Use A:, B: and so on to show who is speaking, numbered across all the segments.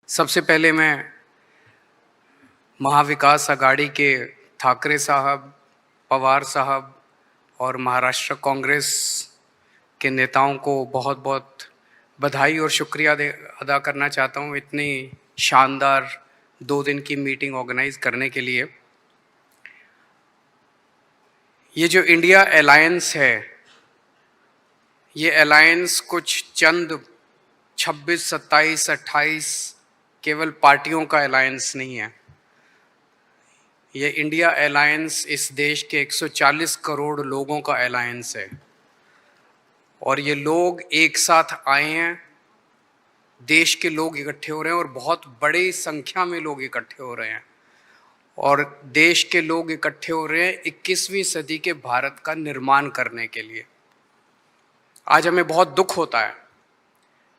A: सबसे पहले मैं महाविकास आघाड़ी के ठाकरे साहब, पवार साहब और महाराष्ट्र कांग्रेस के नेताओं को बहुत बहुत बधाई और शुक्रिया अदा करना चाहता हूँ इतनी शानदार 2 दिन की मीटिंग ऑर्गेनाइज करने के लिए। ये जो इंडिया अलायंस है, ये अलायंस कुछ चंद 26, 27, 28 केवल पार्टियों का अलायंस नहीं है। ये इंडिया अलायंस इस देश के 140 करोड़ लोगों का अलायंस है और ये लोग एक साथ आए हैं। देश के लोग इकट्ठे हो रहे हैं और बहुत बड़ी संख्या में लोग इकट्ठे हो रहे हैं और देश के लोग इकट्ठे हो रहे हैं 21वीं सदी के भारत का निर्माण करने के लिए। आज हमें बहुत दुख होता है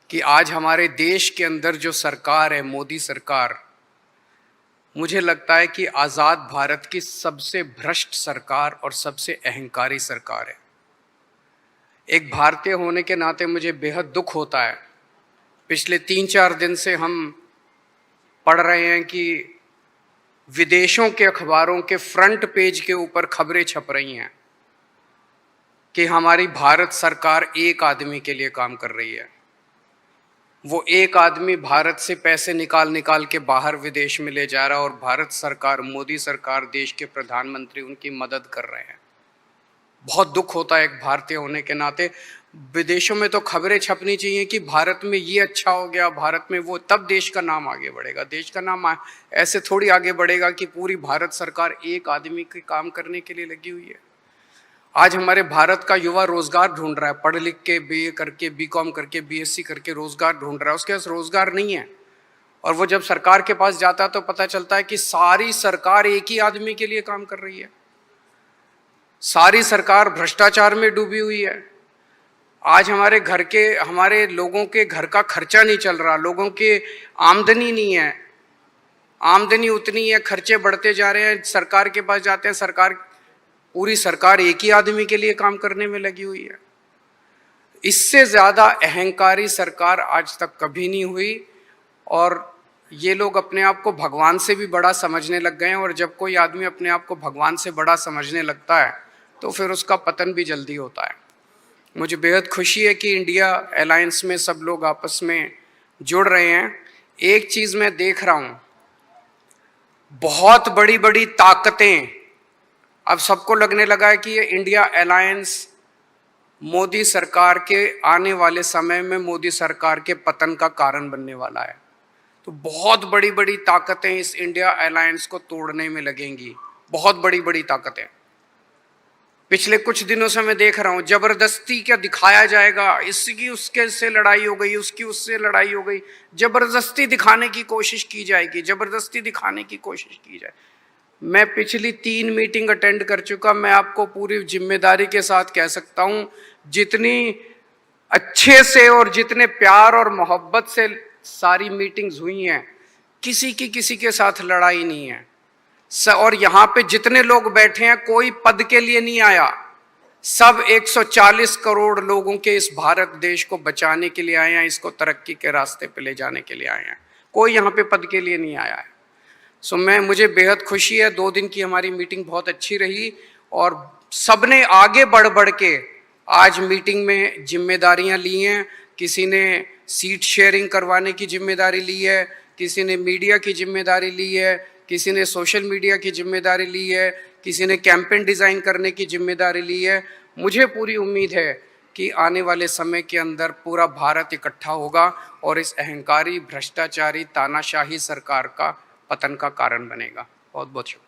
A: कि आज हमारे देश के अंदर जो सरकार है, मोदी सरकार, मुझे लगता है कि आज़ाद भारत की सबसे भ्रष्ट सरकार और सबसे अहंकारी सरकार है। एक भारतीय होने के नाते मुझे बेहद दुख होता है। पिछले 3-4 दिन से हम पढ़ रहे हैं कि विदेशों के अखबारों के फ्रंट पेज के ऊपर खबरें छप रही हैं कि हमारी भारत सरकार एक आदमी के लिए काम कर रही है। वो एक आदमी भारत से पैसे निकाल के बाहर विदेश में ले जा रहा है और भारत सरकार, मोदी सरकार, देश के प्रधानमंत्री उनकी मदद कर रहे हैं। बहुत दुख होता है एक भारतीय होने के नाते। विदेशों में तो खबरें छपनी चाहिए कि भारत में ये अच्छा हो गया, भारत में वो, तब देश का नाम आगे बढ़ेगा। देश का नाम ऐसे थोड़ी आगे बढ़ेगा कि पूरी भारत सरकार एक आदमी के काम करने के लिए लगी हुई है। आज हमारे भारत का युवा रोजगार ढूंढ रहा है, पढ़ लिख के बीए करके, बीकॉम करके, बीएससी करके रोजगार ढूंढ रहा है। उसके पास रोजगार नहीं है और वो जब सरकार के पास जाता है तो पता चलता है कि सारी सरकार एक ही आदमी के लिए काम कर रही है। सारी सरकार भ्रष्टाचार में डूबी हुई है। आज हमारे लोगों के घर का खर्चा नहीं चल रहा, लोगों की आमदनी नहीं है, आमदनी उतनी है, खर्चे बढ़ते जा रहे हैं। सरकार के पास जाते हैं, पूरी सरकार एक ही आदमी के लिए काम करने में लगी हुई है। इससे ज्यादा अहंकारी सरकार आज तक कभी नहीं हुई और ये लोग अपने आप को भगवान से भी बड़ा समझने लग गए हैं और जब कोई आदमी अपने आप को भगवान से बड़ा समझने लगता है तो फिर उसका पतन भी जल्दी होता है। मुझे बेहद खुशी है कि इंडिया अलायंस में सब लोग आपस में जुड़ रहे हैं। एक चीज मैं देख रहा हूं, बहुत बड़ी बड़ी ताकतें, अब सबको लगने लगा है कि ये इंडिया अलायंस मोदी सरकार के आने वाले समय में मोदी सरकार के पतन का कारण बनने वाला है। तो बहुत बड़ी बड़ी ताकतें इस इंडिया अलायंस को तोड़ने में लगेंगी, बहुत बड़ी बड़ी ताकतें। पिछले कुछ दिनों से मैं देख रहा हूं जबरदस्ती क्या दिखाया जाएगा, इसकी उसके से लड़ाई हो गई, उसकी उससे लड़ाई हो गई, जबरदस्ती दिखाने की कोशिश की जाएगी, जबरदस्ती दिखाने की कोशिश की जाए। मैं पिछली 3 मीटिंग अटेंड कर चुका, मैं आपको पूरी जिम्मेदारी के साथ कह सकता हूं, जितनी अच्छे से और जितने प्यार और मोहब्बत से सारी मीटिंग्स हुई हैं, किसी के साथ लड़ाई नहीं है। और यहां पे जितने लोग बैठे हैं कोई पद के लिए नहीं आया, सब 140 करोड़ लोगों के इस भारत देश को बचाने के लिए आए हैं, इसको तरक्की के रास्ते पे ले जाने के लिए आए हैं। कोई यहाँ पे पद के लिए नहीं आया है। मुझे बेहद खुशी है। 2 दिन की हमारी मीटिंग बहुत अच्छी रही और सबने आगे बढ़ के आज मीटिंग में जिम्मेदारियां ली हैं। किसी ने सीट शेयरिंग करवाने की जिम्मेदारी ली है, किसी ने मीडिया की जिम्मेदारी ली है, किसी ने सोशल मीडिया की जिम्मेदारी ली है, किसी ने कैंपेन डिज़ाइन करने की जिम्मेदारी ली है। मुझे पूरी उम्मीद है कि आने वाले समय के अंदर पूरा भारत इकट्ठा होगा और इस अहंकारी, भ्रष्टाचारी, तानाशाही सरकार का पतन का कारण बनेगा। बहुत बहुत शुक्रिया।